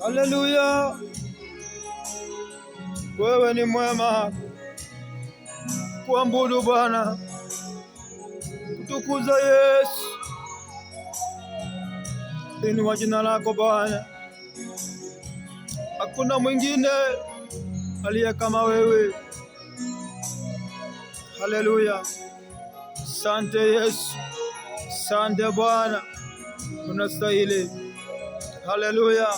Haleluya, wewe ni mwema. Kuabudu Bwana, kutukuza Yesu, inua jina lako Bwana. Hakuna mwingine aliye kama wewe. Haleluya, asante Yesu, asante Bwana, unastahili. Haleluya.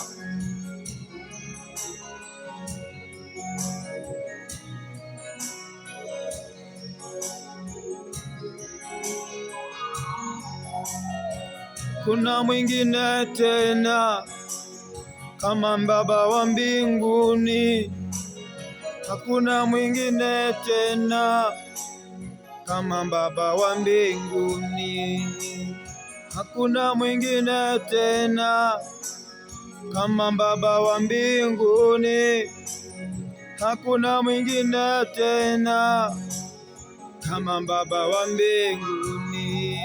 Kuna mwingine tena kama Baba wa mbinguni, hakuna mwingine tena kama Baba wa mbinguni, hakuna mwingine tena kama Baba wa mbinguni, hakuna mwingine tena kama Baba wa mbinguni.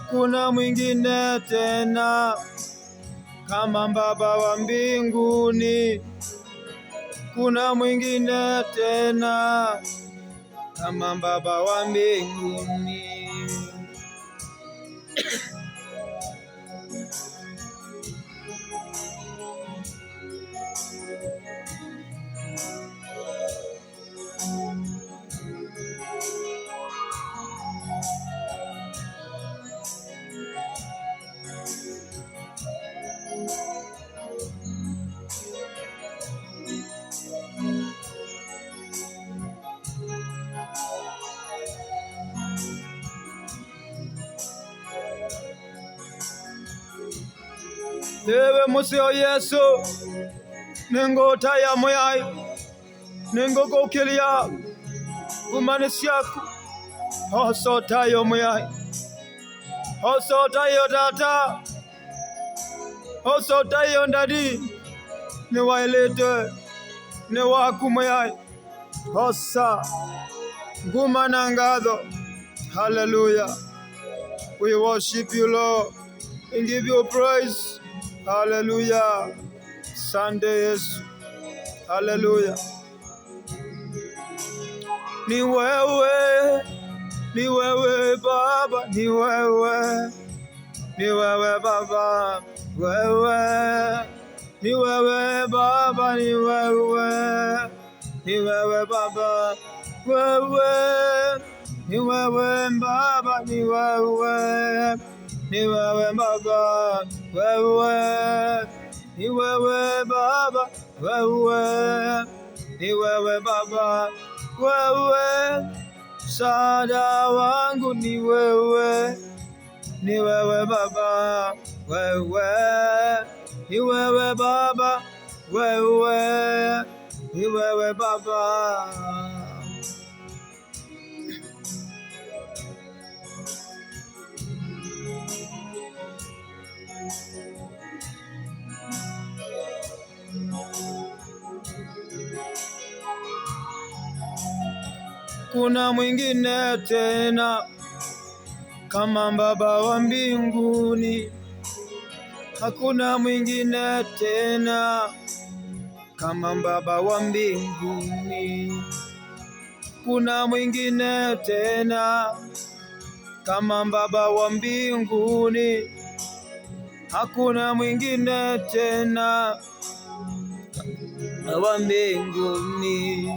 Kuna mwingine tena kama Baba wa mbinguni, kuna mwingine tena kama Baba wa mbinguni. Ewe museo Yesu, nengota ya moyai, nengogo kilia, kumanisiaku, hosota yo moyai, hosota yo data, hosota yo ndadi, ne wailete, ne waku moyai, hosa, gumanangado. Hallelujah. We worship you, Lord, and give you praise. Hallelujah. Sunday Yesu. Hallelujah. Ni wewe, ni wewe Baba, ni wewe, ni wewe Baba, wewe, ni wewe Baba, ni wewe, ni wewe Baba, wewe, ni wewe Baba, ni wewe, ni wewe Baba, wewe, ni wewe Baba, wewe, ni wewe Baba, wewe, msaada wangu ni wewe, ni wewe Baba, wewe, ni wewe Baba, wewe, ni wewe Baba. Kuna mwingine tena kama Baba wa mbinguni, hakuna mwingine tena kama Baba wa mbinguni, kuna mwingine tena kama Baba wa mbinguni, hakuna mwingine tena wa mbinguni.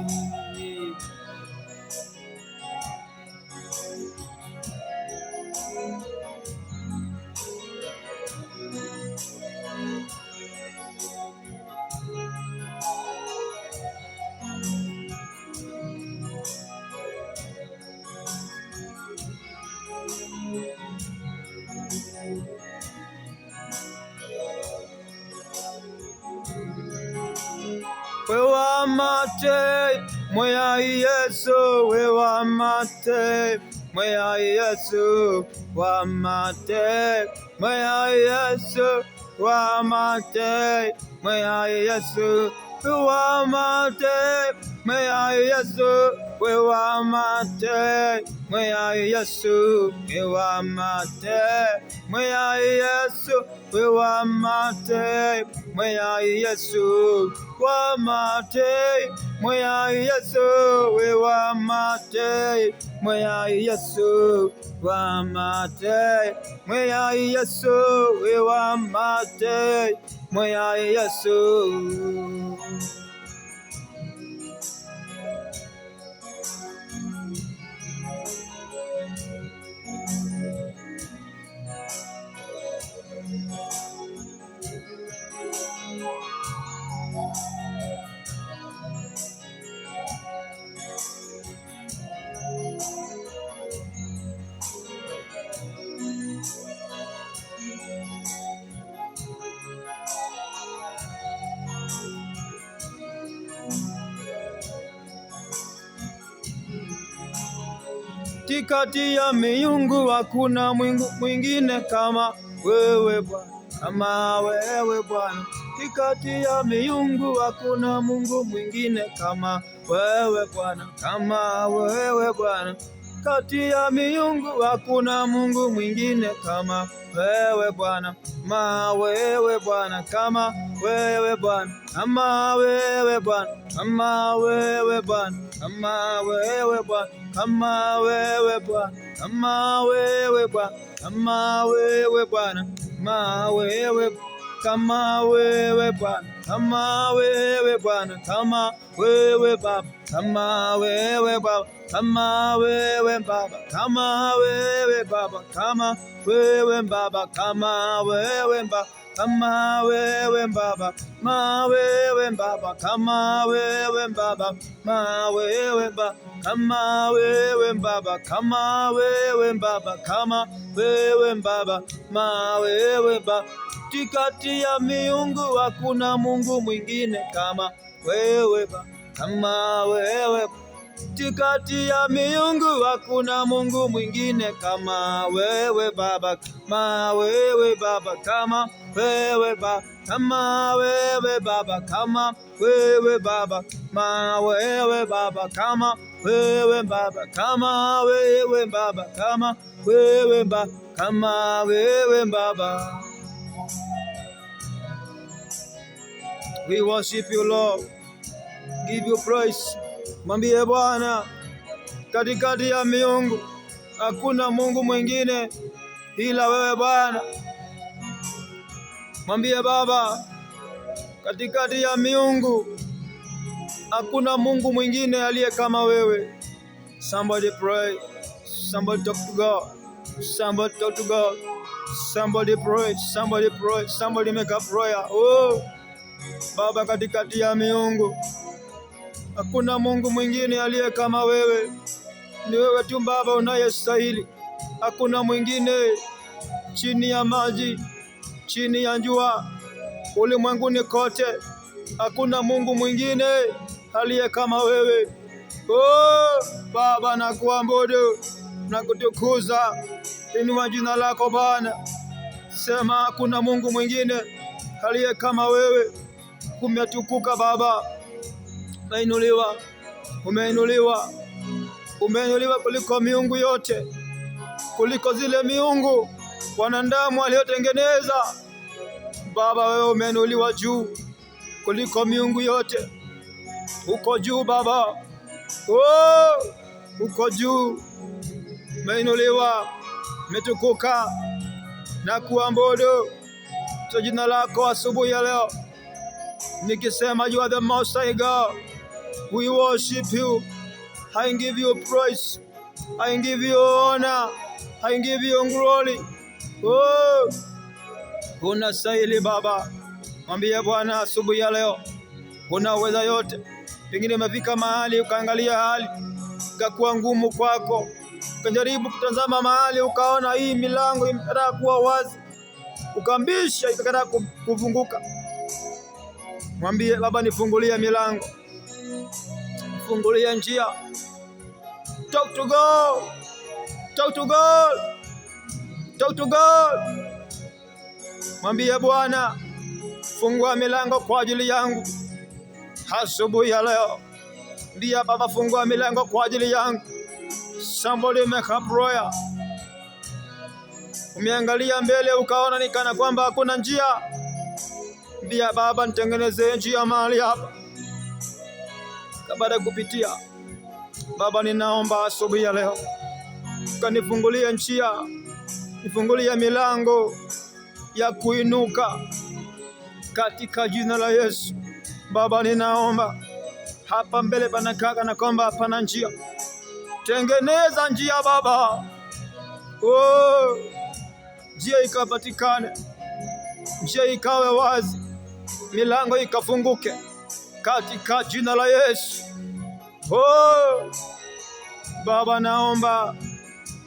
wewa mate, moya Yesu, wewa mate, moya Yesu, wa mate, moya Yesu, wa mate, moya Yesu, wa mate, moya Yesu, wewa mate, moya Yesu, wewa mate, moya Yesu, wewa mate, moya Yesu, wa mate, moya Yesu, wewa mate, moya Yesu, wa mate, moya Yesu, wewa mate, moya Yesu. Kati ya miungu hakuna mwingine kama wewe Bwana, kama wewe Bwana. Kati ya miungu hakuna Mungu mwingine kama wewe Bwana, kama wewe Bwana. Kati ya miungu hakuna Mungu mwingine kama wewe Bwana, kama wewe Bwana, kama wewe Bwana, kama wewe Bwana, kama wewe Bwana, kama wewe Bwana, kama wewe Bwana, kama wewe Bwana, kama wewe Bwana, kama wewe, kama wewe Bwana, kama wewe Bwana, kama wewe Baba, kama wewe Baba, kama wewe Baba, kama wewe Baba, kama wewe Baba, kama wewe Baba, kama wewe Baba, kama wewe Baba, kama wewe Baba, kama wewe Baba, kama wewe Baba, kama wewe Baba, kama wewe Baba, kama wewe Baba. Kati ya miungu hakuna Mungu mwingine kama wewe Baba, kama wewe. Kati ya miungu hakuna Mungu mwingine kama wewe Baba, kama wewe Baba, kama wewe Baba, kama wewe Baba, kama wewe Baba, kama wewe Baba, kama wewe Baba, kama wewe Baba, kama wewe Baba, kama wewe Baba. We worship you Lord, give you praise. Mwambie Bwana, katikati ya miungu hakuna Mungu mwingine ila wewe Bwana. Mwambie Baba, katikati ya miungu hakuna Mungu mwingine aliye kama wewe. Somebody pray, somebody talk to God, somebody talk to God, somebody pray, somebody pray, somebody make a prayer. Oh Baba, katikati ya miungu hakuna Mungu mwingine aliye kama wewe. Ni wewe tu Baba unayestahili. Hakuna mwingine chini ya maji, chini ya jua, ulimwenguni kote. Hakuna Mungu mwingine aliye kama wewe. Oh Baba, nakuabudu na kutukuza, inua jina lako Bwana. Sema hakuna Mungu mwingine aliye kama wewe. Umetukuka Baba, umeinuliwa, umeinuliwa, umeinuliwa kuliko miungu yote, kuliko zile miungu wanadamu waliotengeneza. Baba, wewe umeinuliwa juu kuliko miungu yote. Uko juu Baba, oh, uko juu, umeinuliwa, umetukuka na kuabudu jina lako asubuhi ya leo, nikisema you are the most high God. We worship you. I give you praise, I give you honor, I give you glory. Oh, unastahili Baba. Mwambie Bwana asubuhi ya leo, unaweza yote. Pengine umefika mahali ukaangalia hali ikakuwa ngumu kwako, ukajaribu kutazama mahali ukaona hii milango imekataa kuwa wazi, ukambisha ikakataa kufunguka. Mwambie Baba, nifungulie milango, fungulie njia. Talk to God. Talk to God. Talk to God. Mwambie Bwana, fungua milango kwa ajili yangu asubuhi ya leo. Mbia Baba, fungua milango kwa ajili yangu. Somebody make a prayer. Umeangalia mbele ukaona nikana kwamba hakuna njia. Mbia Baba, nitengenezee njia mahali hapa kabla kupitia. Baba, ninaomba asubuhi ya leo kanifungulie njia, nifungulie milango ya kuinuka katika jina la Yesu. Baba, ninaomba hapa mbele panakaa na kwamba hapana njia. Tengeneza njia Baba. Oh, njia ikapatikane, njia ikawe wazi, milango ikafunguke katika jina la Yesu. Oh, Baba, naomba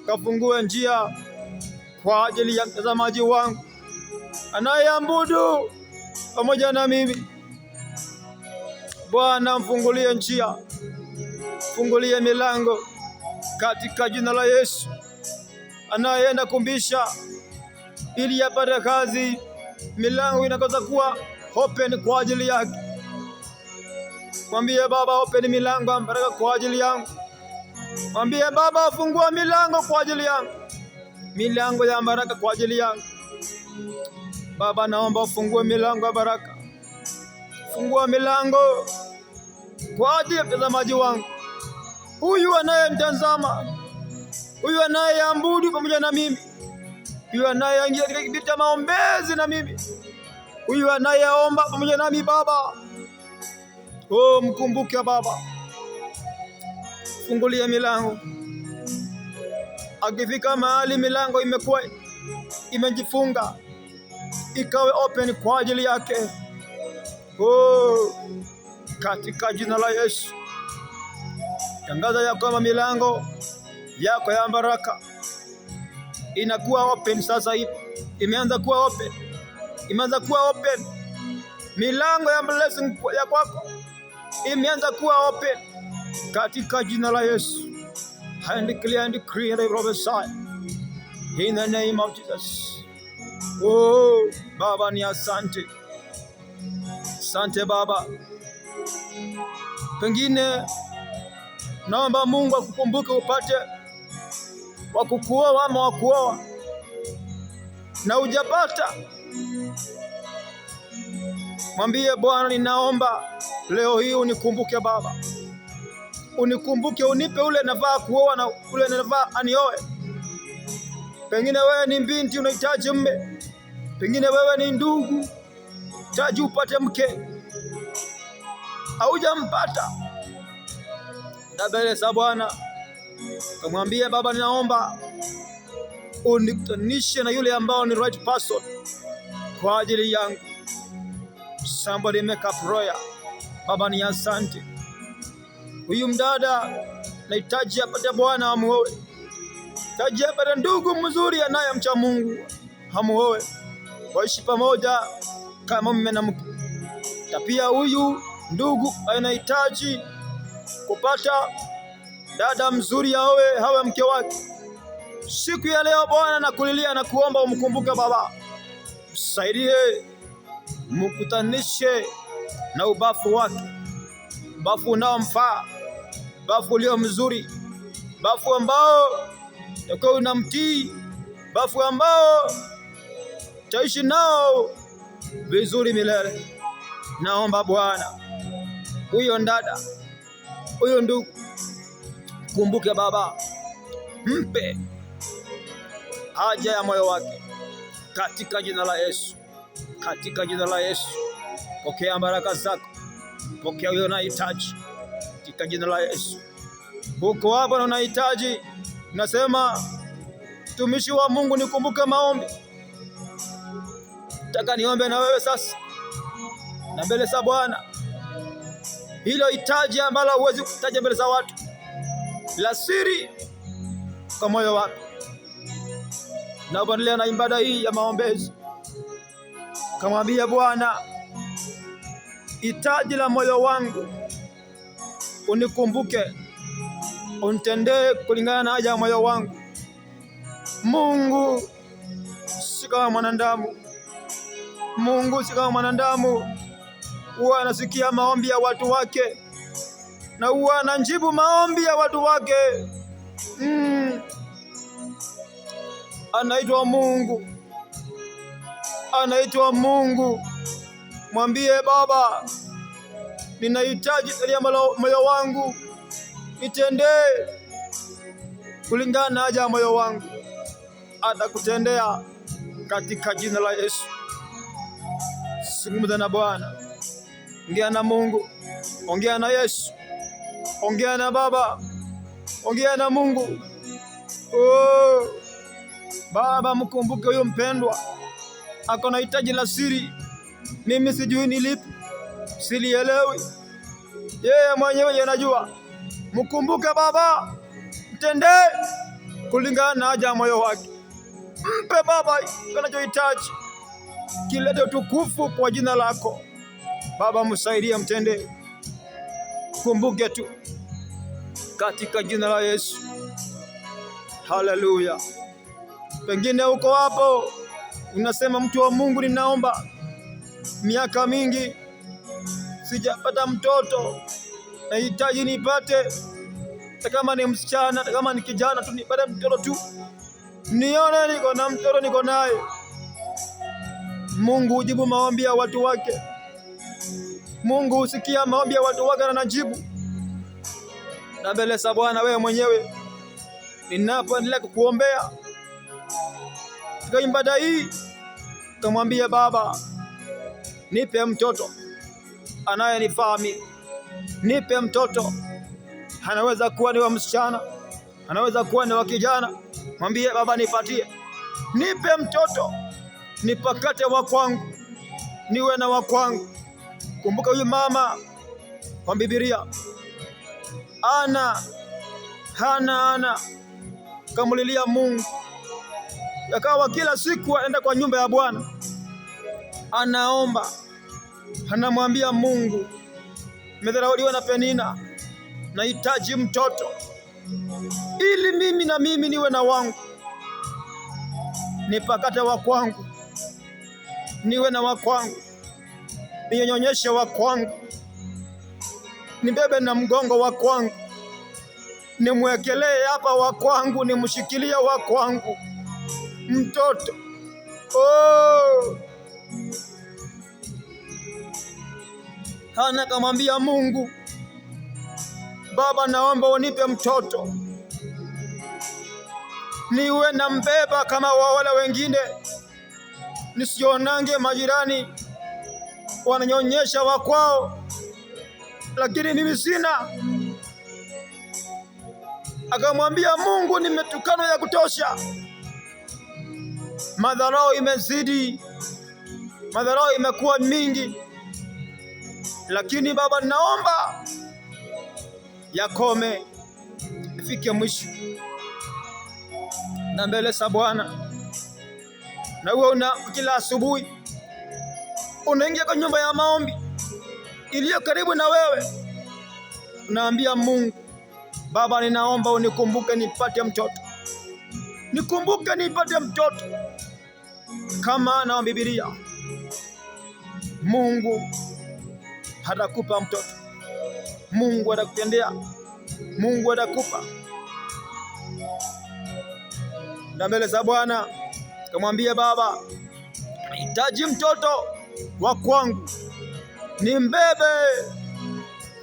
kafungue njia kwa ajili ya mtazamaji wangu anayeabudu pamoja na mimi. Bwana, mfungulie njia, fungulie milango katika jina la Yesu. Anayeenda kumbisha ili apate kazi, milango inakosa kuwa open kwa ajili yake. Mwambie Baba, open milango ya baraka kwa ajili yangu. Mwambie Baba, fungua milango kwa ajili yangu, milango ya baraka kwa ajili yangu. Baba, naomba ufungue milango ya baraka, fungua milango kwa ajili ya mtazamaji wangu, huyu anayemtazama, huyu anayeabudu pamoja na mimi, huyu anayeingia katika kipindi cha maombezi na mimi, huyu anayeomba pamoja nami. Baba, oh, mkumbuke Baba, fungulia milango. Akifika mahali milango imekuwa imejifunga, ikawe open kwa ajili yake. Oh, katika jina la Yesu. Tangaza ya kwamba milango yako ya baraka inakuwa open sasa hivi. Imeanza kuwa open. Imeanza kuwa open. Milango ya blessing ya kwako imeanza kuwa open katika jina la Yesu. I declare and decree and prophesy in the name of Jesus. Oh, Baba, ni asante. Asante Baba. Pengine naomba Mungu akukumbuke upate wa kukuoa ama wa kuoa na hujapata. Mwambie Bwana, ninaomba leo hii unikumbuke Baba. Unikumbuke, unipe ule nafaa kuoa na ule nafaa anioe. Pengine wewe ni binti unahitaji mume. Pengine wewe ni ndugu unahitaji upate mke, haujampata. Mbele za Bwana kumwambia Baba, ninaomba unikutanishe na yule ambao ni right person kwa ajili yangu. Somebody make a prayer. Baba, ni asante. Huyu mdada nahitaji apate Bwana amuoe. Nahitaji apate ndugu mzuri anayemcha Mungu amuoe, waishi pamoja kama mume na mke. Na pia huyu ndugu anahitaji kupata dada mzuri aoe, hawe mke wake. Siku ya leo Bwana, nakulilia na kuomba umkumbuke Baba. Msaidie, mkutanishe na ubafu wake, ubafu unaomfaa, ubafu ulio mzuri, ubafu ambao utakuwa unamtii, ubafu ambao utaishi nao vizuri milele. Naomba Bwana, huyo dada, huyo ndugu, kumbuke Baba, mpe haja ya moyo wake katika jina la Yesu. Katika jina la Yesu, pokea baraka zako, pokea huyo unahitaji katika jina la Yesu. Uko hapo na unahitaji, nasema mtumishi wa Mungu, nikumbuke maombi. Nataka niombe na wewe sasa na mbele za Bwana. Hilo hitaji ambalo huwezi kutaja mbele za watu, la siri kwa moyo wako. Na kuendelea na ibada hii ya maombezi, kamwambia Bwana, hitaji la moyo wangu, unikumbuke, unitendee kulingana na haja ya moyo wangu. Mungu si kama mwanadamu. Mungu si kama mwanadamu. Huwa anasikia maombi ya watu wake na huwa anajibu maombi ya watu wake. Anaitwa Mungu, anaitwa Mungu. Mwambie Baba, ninahitaji ya moyo wangu, nitendee kulingana na haja ya moyo wangu. Atakutendea katika jina la Yesu. Zungumza na Bwana, ongea na Mungu, ongea na Yesu, ongea na Baba, ongea na Mungu. Baba, mkumbuke huyo mpendwa, ako na hitaji la siri. Mimi sijui ni lipi, silielewi, yeye mwenyewe anajua. Mkumbuke Baba, mtendee kulingana na haja ya moyo wake. Mpe Baba anachohitaji, kilete utukufu kwa jina lako. Baba, msaidie, mtendee, kumbuke tu katika jina la Yesu. Haleluya. Pengine uko hapo unasema, mtu wa Mungu, ninaomba miaka mingi sijapata mtoto, nahitaji nipate, kama ni msichana, kama ni kijana tu, nipate mtoto tu, nione niko na mtoto, niko naye. Mungu hujibu maombi ya watu wake. Mungu husikia maombi ya watu wake na anajibu. Na mbele za Bwana, wewe mwenyewe ninapoendelea kukuombea katika ibada hii, tumwambie Baba, nipe mtoto anayenifaa mimi. Nipe mtoto, anaweza kuwa ni wa msichana, anaweza kuwa ni wa kijana. Mwambie Baba, nipatie, nipe mtoto, nipakate wa kwangu, niwe na wa kwangu. Kumbuka huyu mama kwa Biblia, Hana kamulilia Mungu, akawa kila siku aenda kwa nyumba ya Bwana, anaomba, anamwambia Mungu, nimedharauliwa na Penina, nahitaji mtoto ili mimi niwe na wangu, nipakate wa kwangu, niwe na wa kwangu, ninyonyeshe wa kwangu, nibebe na mgongo wa kwangu, nimwekelee hapa wa kwangu, nimshikilie wa kwangu mtoto. Hana kamwambia Mungu, Baba, naomba unipe mtoto, niwe na mbeba kama wale wengine, nisionange majirani wananyonyesha wa kwao, lakini mimi sina. Akamwambia Mungu, nimetukana ya kutosha, madharau imezidi, madharau imekuwa mingi, lakini Baba, naomba yakome, ifike mwisho. Na mbele za Bwana, na wewe kila asubuhi unaingia kwa nyumba ya maombi iliyo karibu na wewe, unaambia Mungu, Baba, ninaomba unikumbuke nipate mtoto, nikumbuke nipate mtoto. Kama na Biblia, Mungu hatakupa mtoto, Mungu atakutendea, Mungu atakupa. Na mbele za Bwana kamwambia Baba, nahitaji mtoto wa kwangu, nimbebe,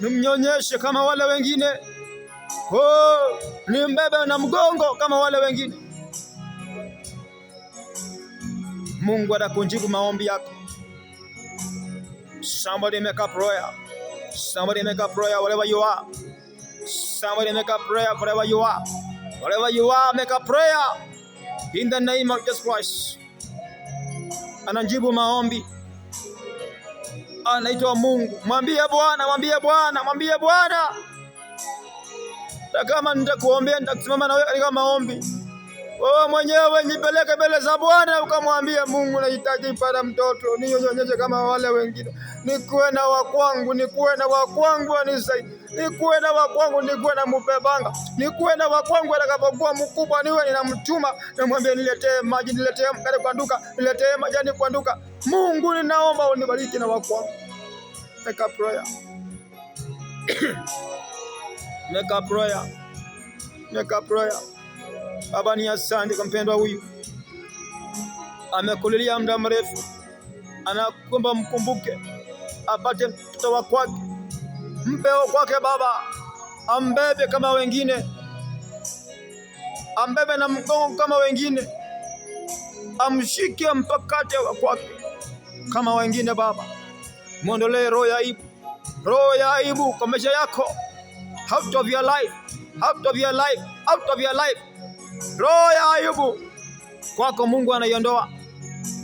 nimnyonyeshe kama wale wengine, nimbebe na mgongo kama wale wengine. Mungu atakujibu maombi yako. Somebody make a prayer. Somebody make a prayer wherever you are. Somebody make a prayer wherever you are. Wherever you are, make a prayer in the name of Jesus Christ. Anajibu maombi, anaitwa Mungu. Mwambie Bwana, mwambie Bwana, mwambie Bwana, na kama nitakuombea, nitakusimama na wewe katika maombi, Wewe mwenyewe nipeleke mbele za Bwana ukamwambia Mungu, nahitaji kupata mtoto, ninyonyeshe kama wale wengine. Nikuwe na wa kwangu, nikuwe na wa kwangu anisaidie. Nikuwe na wa kwangu, nikuwe na mpebanga. Nikuwe na wa kwangu atakapokuwa mkubwa niwe ninamtuma, namwambia niletee maji, niletee mkate kwa duka, niletee majani kwa duka. Mungu ninaomba unibariki na wa kwangu. Make a prayer. Make a prayer. Make a prayer. Baba, ni asante kwa mpendwa huyu, amekulilia muda mrefu, anakuomba mkumbuke, apate mtoto wa kwake, mpe kwake Baba, ambebe kama wengine, ambebe na mgongo kama wengine, amshike mpakate wa kwake kama wengine. Baba, muondolee roho ya aibu, roho ya aibu kwa maisha yako, out of your life, out of your life, out of your life. Roho ya aibu kwako Mungu anaiondoa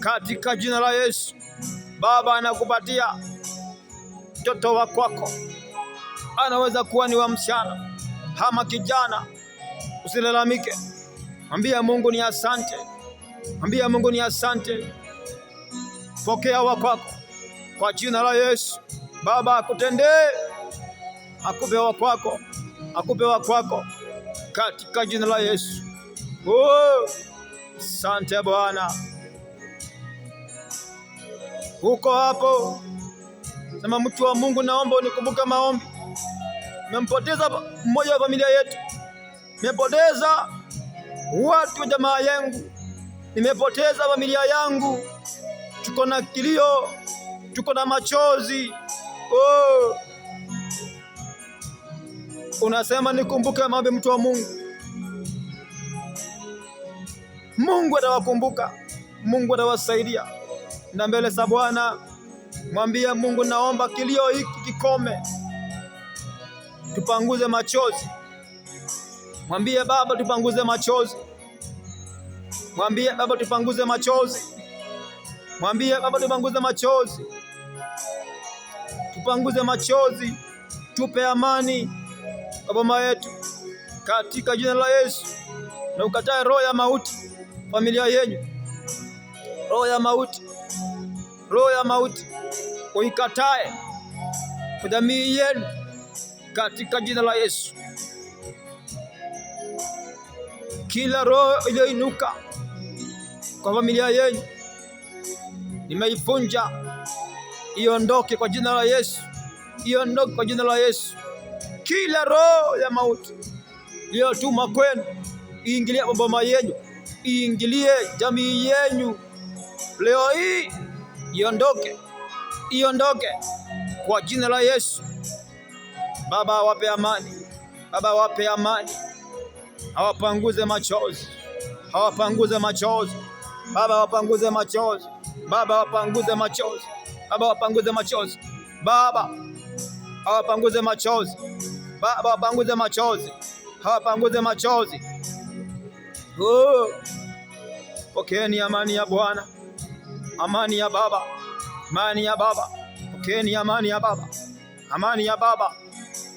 katika jina la Yesu. Baba, anakupatia mtoto wa kwako, anaweza kuwa ni wa msichana ama kijana. Usilalamike, mwambie Mungu ni asante, mwambie Mungu ni asante. Pokea wa kwako kwa jina la Yesu. Baba, akutendee, akupe wa kwako, akupe wa kwako katika jina la Yesu. Oh, asante Bwana. Uko hapo, sema mtu wa Mungu, naomba unikumbuke maombi. Nimempoteza mmoja wa familia yetu, nimepoteza watu wa jamaa yangu, nimepoteza familia yangu. Tuko na kilio, tuko na machozi. Oh, unasema nikumbuke maombi, mtu wa Mungu. Mungu atawakumbuka, Mungu atawasaidia. Na mbele za Bwana mwambie Mungu, naomba kilio hiki kikome, tupanguze machozi. Mwambie Baba, tupanguze machozi. Mwambie Baba, tupanguze machozi. Mwambie Baba, tupanguze machozi. Tupanguze machozi, tupe amani kwa boma yetu katika jina la Yesu. Na ukatae roho ya mauti familia yenu, roho ya mauti, roho ya mauti uikatae kwa jamii yenu katika jina la Yesu. Kila roho iliyoinuka kwa familia yenu nimeifunja, iondoke kwa jina la Yesu, iondoke kwa jina la Yesu. Kila roho ya mauti iliyotuma kwenu iingilie boma yenu, iingilie jamii yenu leo hii, iondoke, iondoke kwa jina la Yesu. Baba, wape amani, Baba, wape amani, hawapanguze machozi, hawapanguze machozi. Baba, wapanguze machozi, Baba, wapanguze machozi, Baba, wapanguze machozi. Baba, hawapanguze machozi, Baba, wapanguze machozi, hawapanguze machozi. Oh, pokeeni amani ya Bwana, amani ya Baba, amani ya Baba. Pokeeni amani ya Baba, amani ya Baba.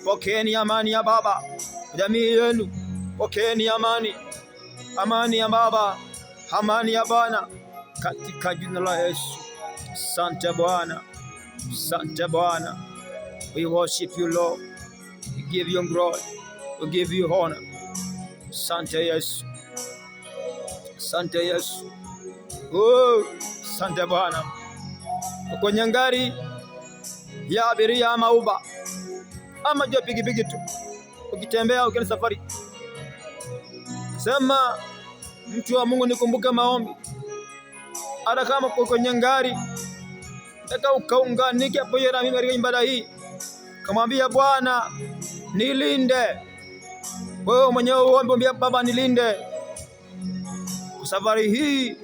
Pokeeni amani ya Baba jamii yenu, pokeeni amani, amani ya Baba, amani ya Bwana katika jina la Yesu. Asante Bwana, asante Bwana. We worship you Lord, we give you glory, we give you honor. Asante Yesu, asante Yesu. Oh, asante Bwana. Kwenye ngari ya abiria ama Uber ama jua pikipiki tu, ukitembea ukienda safari, sema mtu wa Mungu, nikumbuke maombi. Hata kama kwenye ngari, nataka ukaunganike hapo na mimi katika ibada hii, kamwambia Bwana nilinde. Wewe mwenyewe uombe, Baba nilinde kwa safari hii,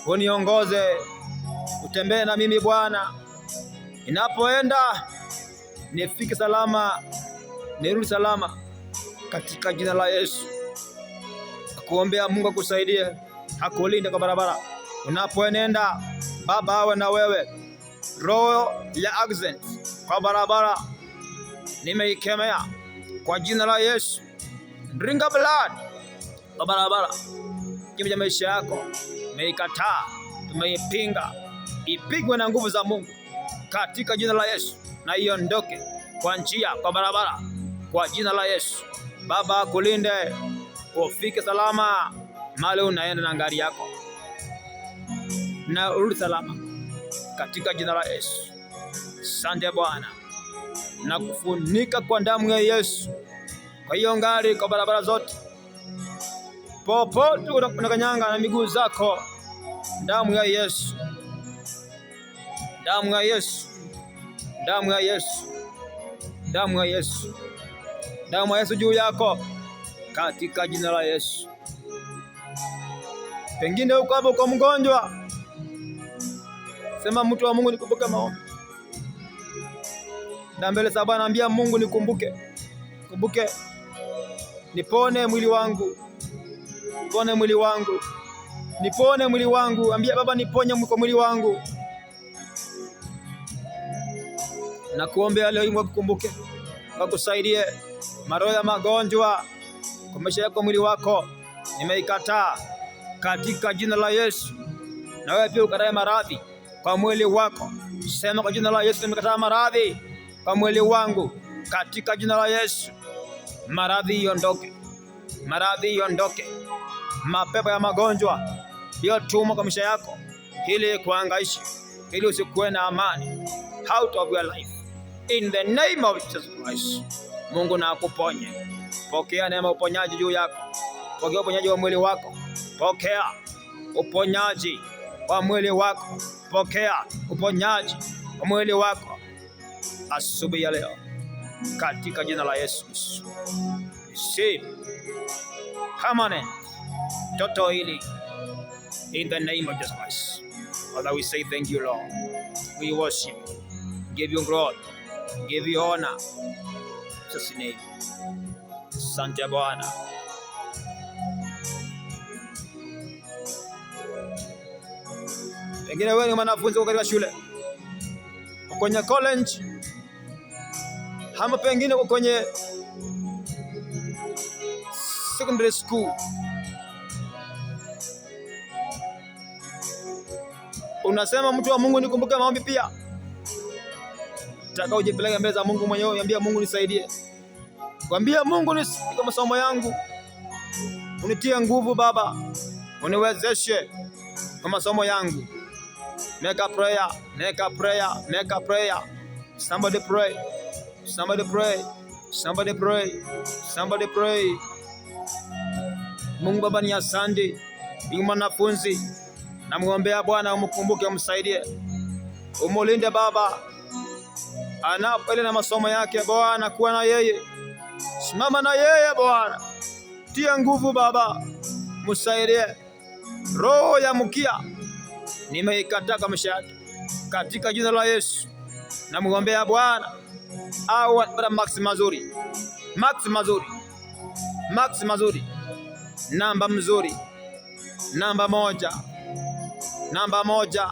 uniongoze, utembee na mimi Bwana, ninapoenda nifike salama, nirudi salama katika jina la Yesu. Kuombea Mungu akusaidie, akulinde kwa barabara unapoenda. Baba, awe na wewe. Roho ya accident kwa barabara nimeikemea kwa jina la Yesu. Ringa blood kwa barabara kinyume cha maisha yako, tumeikataa, tumeipinga, ipigwe na nguvu za Mungu katika jina la Yesu, na iondoke kwa njia, kwa barabara, kwa jina la Yesu. Baba akulinde, ufike salama mahali unaenda na gari yako, na urudi salama katika jina la Yesu. Asante Bwana, na kufunika kwa damu ya Yesu, kwa hiyo gari, kwa barabara zote, popote unakanyanga na miguu zako, damu ya Yesu, damu ya Yesu, damu ya Yesu, damu ya Yesu, damu ya Yesu juu yako katika jina la Yesu. Pengine uko hapo kwa mgonjwa, sema mtu wa Mungu, nikumbuke maombi. Na mbele za Bwana ambia Mungu, nikumbuke, kumbuke, nipone mwili wangu, nipone mwili wangu, nipone mwili wangu. Ambia Baba, niponye mwili wangu. Na kuombea leo Mungu akukumbuke, akusaidie maroho ya magonjwa kwa maisha yako, mwili wako nimeikataa katika jina la Yesu. Na wewe pia ukatae maradhi kwa mwili wako, sema kwa jina la Yesu, nimekataa maradhi kwa mwili wangu katika jina la Yesu. Maradhi iondoke, maradhi iondoke, mapepo ya magonjwa yotumwa kwa maisha yako ili kuhangaisha, ili usikuwe na amani, out of your life, in the name of Jesus Christ. Mungu na akuponye. Pokea neema uponyaji juu yako, pokea uponyaji wa mwili wako, pokea uponyaji wa mwili wako, pokea uponyaji wa mwili wako asubuhi ya leo katika jina la Yesu. Receive permanent total healing in the name of Jesus Christ. Father, we say thank you, Lord. We worship, give you glory, give you honor. Jesus name. Asante Bwana. Pengine wewe ni mwanafunzi katika shule, kwenye college, ama pengine kwenye secondary school. Unasema mtu wa Mungu, nikumbuke maombi pia. Nataka ujipeleke mbele za Mungu mwenyewe, ambia Mungu nisaidie. Kwambia Mungu, nisaidie kwa masomo yangu. Unitie nguvu Baba, uniwezeshe kwa masomo yangu. Make a prayer, make a prayer, make a prayer. Somebody pray. Somebody pray. Somebody pray. Somebody pray. Mungu Baba, ni asante. Ni mwanafunzi, namuombea Bwana umkumbuke, umsaidie. Umulinde Baba, anapoenda na masomo yake Bwana, kuwa na yeye. Simama na yeye Bwana. Tia nguvu Baba, msaidie. Roho ya mkia nimeikataa kwa maisha yake katika jina la Yesu. Namuombea Bwana au apata max mazuri, max mazuri, max mazuri, namba mzuri, namba moja, namba moja.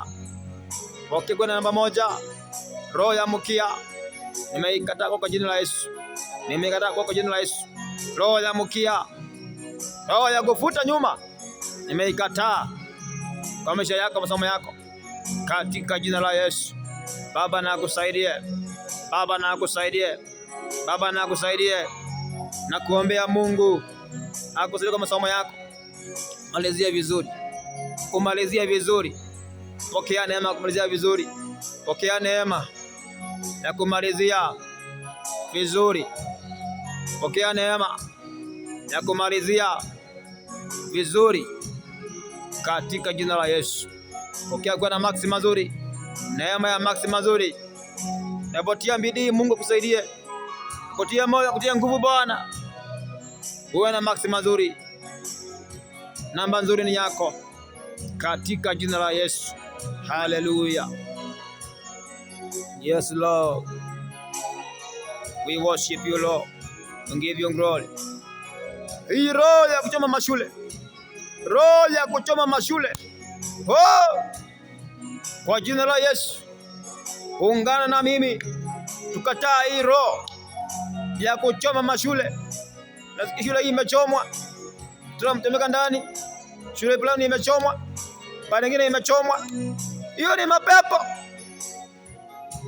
Ukigwa na namba moja, roho ya mkia nimeikataa kwa jina la Yesu, nimeikataa kwa jina la Yesu. Roho ya mkia, roho ya kufuta nyuma, nimeikataa kwa maisha yako, masomo yako katika jina la Yesu. Baba na akusaidie, Baba na akusaidie, Baba na akusaidie. Na kuombea Mungu akusaidie kwa masomo yako, malizia vizuri, kumalizia vizuri. Pokea neema kumalizia vizuri, pokea neema ya kumalizia vizuri, pokea neema ya kumalizia vizuri katika jina la Yesu. Pokea kwa na max mazuri, neema ya max mazuri. Napotia bidii Mungu kusaidie, kutia moyo, kutia nguvu Bwana. Uwe na max mazuri, namba nzuri ni yako katika jina la Yesu. Hallelujah. Yes Lord, we worship you Lord, we give you glory. Hii roho ya kuchoma mashule, roho ya kuchoma mashule, kwa jina la Yesu, ungana na mimi tukataa hii roho ya kuchoma mashule. Na shule hii imechomwa, tunamtemeka ndani, shule fulani imechomwa, pale nyingine imechomwa. Hiyo ni mapepo.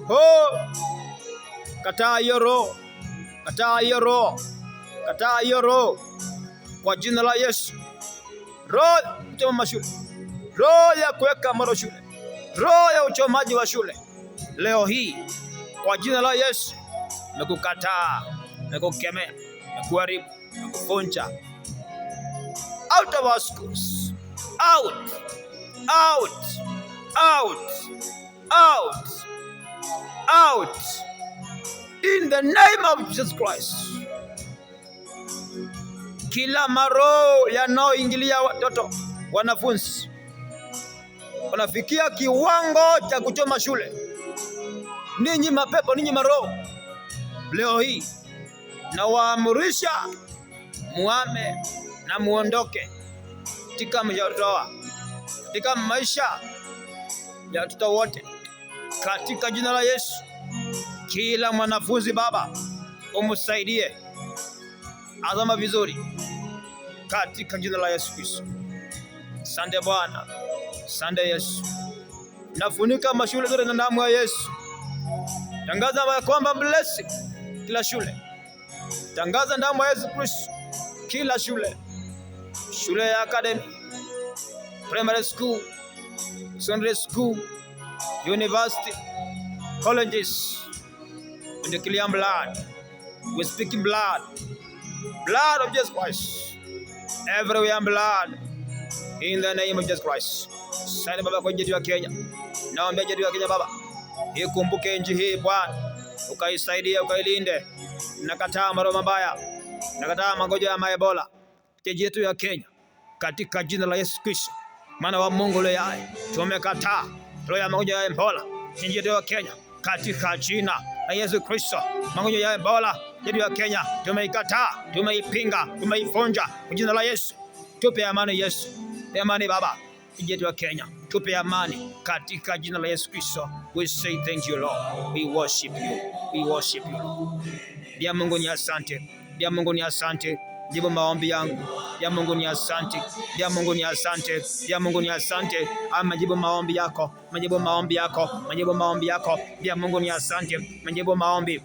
Oh, kataa hiyo roho, kataa hiyo roho, kataa hiyo roho kwa jina la Yesu. Roho ya kuchoma mashule, roho ya kuweka moto shule, roho ya uchomaji wa shule, leo hii kwa jina la Yesu nakukataa, nakukemea, nakuharibu, nakufunja. Out of our schools, out, out, out, out, out, in the name of Jesus Christ. Kila maroho yanayoingilia watoto, wanafunzi wanafikia kiwango cha kuchoma shule, ninyi mapepo, ninyi maroho, leo hii na waamurisha muame na muondoke katika maisha ya watoto wote katika jina la Yesu. Kila mwanafunzi Baba umsaidie azama vizuri katika jina la Yesu Kristo. Asante Bwana, asante Yesu. Nafunika mashule zote na damu ya Yesu. Tangaza kwamba blessing kila shule. Tangaza damu ya Yesu Kristo kila shule. Shule ya academy, primary school, secondary school, university, colleges. In the clear blood, we speak blood, blood of Jesus Christ. Everywhere blood, in the name of Jesus Christ. Asante Baba kwa nchi ya Kenya. Naomba nchi ya Kenya Baba, ikumbuke nchi hii Bwana, ukaisaidia, ukailinde. Nakataa maroho mabaya, nakataa magonjwa ya Ebola nchi yetu ya Kenya katika jina la Yesu Kristo, maana wa Mungu leo hai. Tumekataa roho ya magonjwa ya Ebola nchi yetu ya Kenya katika jina la Yesu Kristo. Magonjwa ya Ebola nchi ya Kenya tumeikataa, tumeipinga, tumeifunja kwa jina la Yesu. Tupe amani Yesu, tupe amani Baba nchi yetu ya Kenya, tupe amani katika jina la Yesu Kristo. We say thank you Lord, we worship you, we worship you. Bia Mungu ni asante, Bia Mungu ni asante. Jibu maombi yangu. Ya Mungu ni asante. Ya Mungu ni asante. Ya Mungu ni asante. Majibu maombi yako. Majibu maombi yako. Majibu maombi yako. Ya Mungu ni asante. Majibu maombi.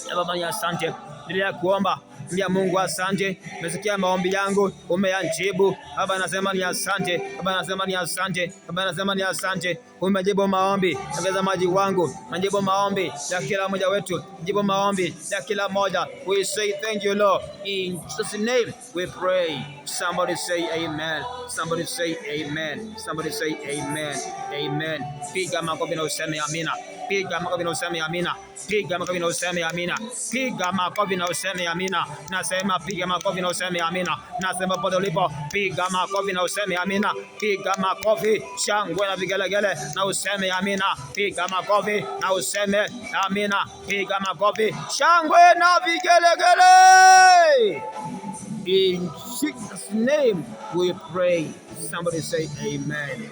Ya Baba ni asante. Nilikuwa kuomba. Ya Mungu asante. Umesikia maombi yangu, umeyajibu. Baba nasema ni asante. Baba nasema ni asante. Baba nasema ni asante. Umejibu maombi ya maji wangu. Majibu maombi ya kila mmoja wetu. Majibu maombi ya kila mmoja. We say thank you Lord. In Jesus' name we pray. Somebody say amen. Somebody say amen. Somebody say amen. Amen. Piga makofi na useme amina. Piga makofi na useme amina. Piga makofi na useme amina. Piga makofi na useme amina. Nasema piga makofi na useme amina. Nasema pote ulipo, piga makofi na useme amina. Piga makofi, shangwe na vigelegele na useme amina. Piga makofi na useme amina. Piga makofi, shangwe na vigelegele. In Jesus' name we pray. Somebody say amen.